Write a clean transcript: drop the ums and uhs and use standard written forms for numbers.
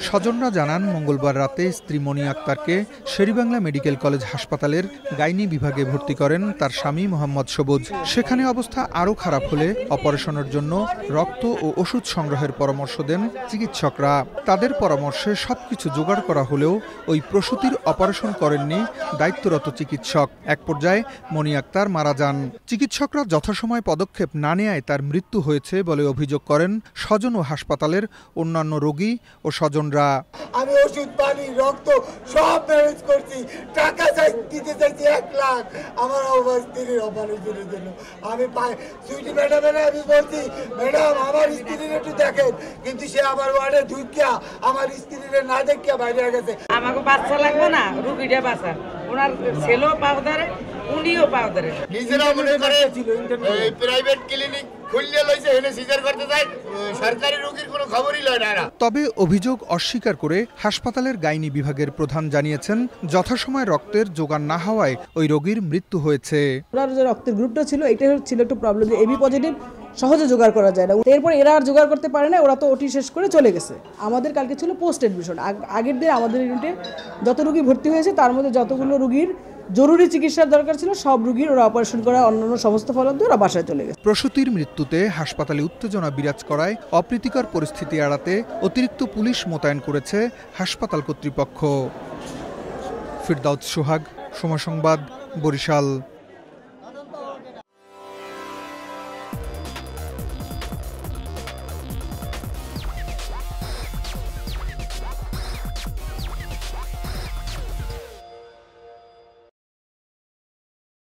স্বজনরা জানান, মঙ্গলবার রাতে স্ত্রী মনি আক্তারকে শেরেবাংলা মেডিকেল কলেজ হাসপাতালের গাইনি বিভাগে ভর্তি করেন তার স্বামী মোহাম্মদ সবুজ। সেখানে অবস্থা আরও খারাপ হলে অপারেশনের জন্য রক্ত ও ওষুধ সংগ্রহের পরামর্শ দেন চিকিৎসকরা। তাদের পরামর্শে সবকিছু জোগাড় করা হলেও ওই প্রসূতির অপারেশন করেননি দায়িত্বরত চিকিৎসক। এক পর্যায়ে মনি আক্তার মারা যান। চিকিৎসকরা যথাসময় পদক্ষেপ না নেয়ায় তার মৃত্যু হয়েছে বলে অভিযোগ করেন স্বজন ও হাসপাতালের অন্যান্য রোগী ও স্বজনরা। আমি ওষুধ, পানি, রক্ত সব ম্যানেজ করছি, টাকা দিতে চাইছি 1 লাখ আমার স্ত্রীর অপারেশনের জন্য। আমি সুইটি ম্যাডামের আমি বলছি, ম্যাডাম আমার স্ত্রীর একটু দেখেন, কিন্তু সে আমার ওয়ার্ডে ঢুকিয়া আমার স্ত্রীর না দেখিয়া বাইরে গেছে। আমাকে বাচ্চা লাগবে না, রুগীটা বাঁচা, ওনার ছেলেও পাও ধরে, উনিও পাও ধরে। নিজেরা মনে করে প্রাইভেট ক্লিনিক খুললে লইছে, এনে সিজার করতে যায়, সরকারি রোগীর কোনো খবরই লয় না। তবে অভিযোগ অস্বীকার করে হাসপাতালের গাইনি বিভাগের প্রধান জানিয়েছেন, যথাসময় রক্তের জোগান না হওয়ায় ওই রোগীর মৃত্যু হয়েছে। ওনার যে রক্তের গ্রুপটা ছিল, এটা ছিল একটু প্রবলেম, যে এবি পজিটিভ সহজে জোগাড় করা যায় না। এরপর এরা আর জোগাড় করতে পারে না, ওরা তো ওটি শেষ করে চলে গেছে। আমাদের কালকে ছিল পোস্ট এডমিশন। আগের দিন আমাদের ইউনিটে যত রোগী ভর্তি হয়েছে তার মধ্যে যতগুলো রোগীর জরুরি চিকিৎসার দরকার ছিল, সব রোগীর ওরা অপারেশন করা, অন্যান্য সমস্ত ফলত ওরা বাসায় চলে গেছে। প্রসূতির মৃত্যুতে হাসপাতালে উত্তেজনা বিরাজ করায় অপ্রীতিকর পরিস্থিতি এড়াতে অতিরিক্ত পুলিশ মোতায়েন করেছে হাসপাতাল কর্তৃপক্ষ। ফিরদাউস সোহাগ, সময় সংবাদ, বরিশাল।